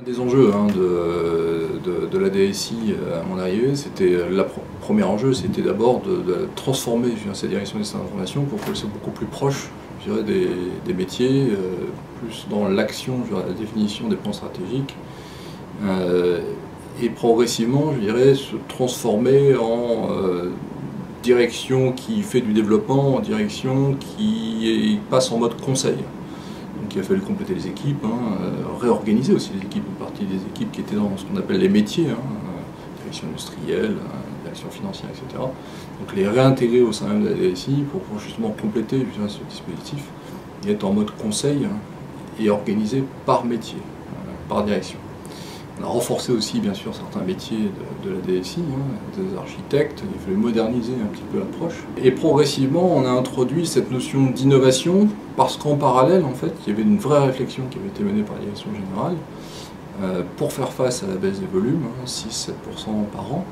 Un des enjeux de la DSI à mon arrivée, c'était premier enjeu, c'était d'abord de transformer cette direction des systèmes d'information pour qu'elle soit beaucoup plus proche, je dirais, des métiers, plus dans l'action, la définition des plans stratégiques, et progressivement, je dirais, se transformer en direction qui fait du développement, en direction qui passe en mode conseil. Donc il a fallu compléter les équipes, réorganiser aussi les équipes, une partie des équipes qui étaient dans ce qu'on appelle les métiers, direction industrielle, direction financière, etc. Donc les réintégrer au sein même de la DSI pour justement compléter ce dispositif et être en mode conseil et organisé par métier, par direction. On a renforcé aussi bien sûr certains métiers de la DSI, des architectes, il fallait moderniser un petit peu l'approche. Et progressivement on a introduit cette notion d'innovation parce qu'en parallèle en fait il y avait une vraie réflexion qui avait été menée par la direction générale pour faire face à la baisse des volumes, 6-7% par an,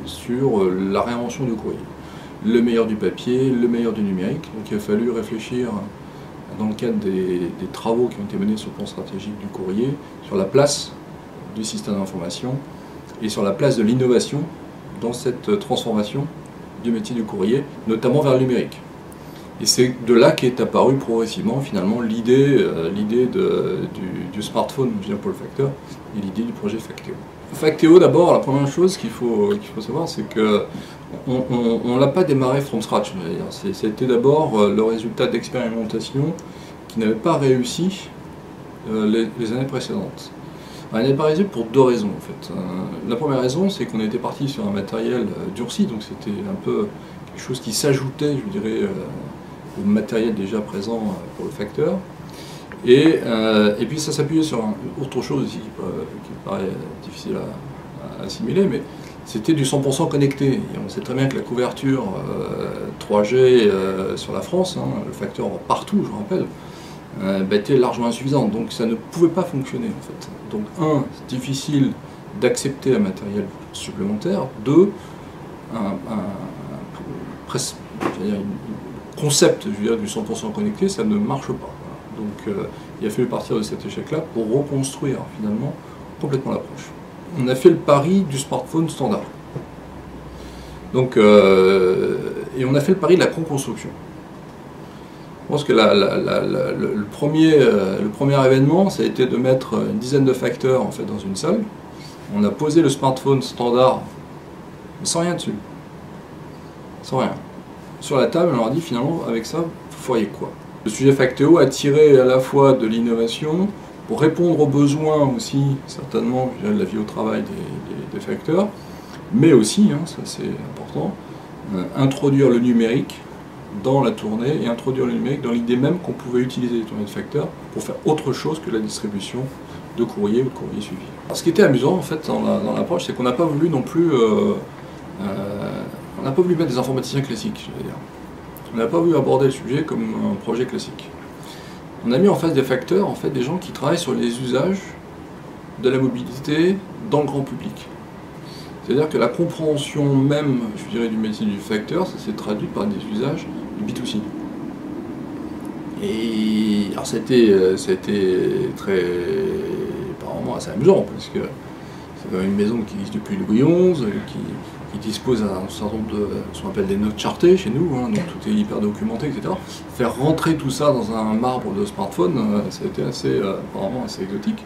sur la réinvention du courrier. Le meilleur du papier, le meilleur du numérique, donc il a fallu réfléchir dans le cadre des travaux qui ont été menés sur le plan stratégique du courrier, sur la place du système d'information et sur la place de l'innovation dans cette transformation du métier du courrier, notamment vers le numérique. Et c'est de là qu'est apparue progressivement finalement l'idée du smartphone pour le facteur et l'idée du projet Factéo. Factéo, d'abord, la première chose qu'il faut savoir, c'est que on ne l'a pas démarré from scratch. C'était d'abord le résultat d'expérimentations qui n'avaient pas réussi les années précédentes. Elle n'est pas réussi pour deux raisons en fait. La première raison, c'est qu'on était parti sur un matériel durci, donc c'était un peu quelque chose qui s'ajoutait, je dirais, au matériel déjà présent pour le facteur. Et puis ça s'appuyait sur autre chose aussi qui paraît difficile à assimiler, mais c'était du 100% connecté. Et on sait très bien que la couverture 3G sur la France, le facteur partout, je rappelle, était largement insuffisante. Donc ça ne pouvait pas fonctionner en fait. Donc c'est difficile d'accepter un matériel supplémentaire. Deux, un concept du 100% connecté, ça ne marche pas. Donc il a fallu partir de cet échec-là pour reconstruire finalement complètement l'approche. On a fait le pari du smartphone standard. Donc, et on a fait le pari de la co-construction. Je pense que le premier événement, ça a été de mettre une dizaine de facteurs en fait, dans une salle. On a posé le smartphone standard sans rien dessus. Sans rien. Sur la table, on leur a dit finalement, avec ça, vous feriez quoi? Le sujet Factéo a tiré à la fois de l'innovation pour répondre aux besoins aussi, certainement, de la vie au travail des facteurs, mais aussi, ça c'est important, introduire le numérique dans la tournée et introduire le numérique dans l'idée même qu'on pouvait utiliser les tournées de facteurs pour faire autre chose que la distribution de courrier ou de courrier suivi. Alors, ce qui était amusant en fait dans l'approche, c'est qu'on n'a pas voulu non plus on n'a pas voulu mettre des informaticiens classiques, je veux dire. On n'a pas voulu aborder le sujet comme un projet classique. On a mis en face des facteurs, en fait, des gens qui travaillent sur les usages de la mobilité dans le grand public. C'est-à-dire que la compréhension même, je dirais, du métier du facteur, ça s'est traduit par des usages du B2C. Et alors ça a été très, apparemment assez amusant, parce que c'est quand même une maison qui existe depuis Louis XI, qui dispose d'un certain nombre de ce qu'on appelle des notes chartées chez nous, donc tout est hyper documenté, etc. Faire rentrer tout ça dans un marbre de smartphone, ça a été apparemment assez exotique.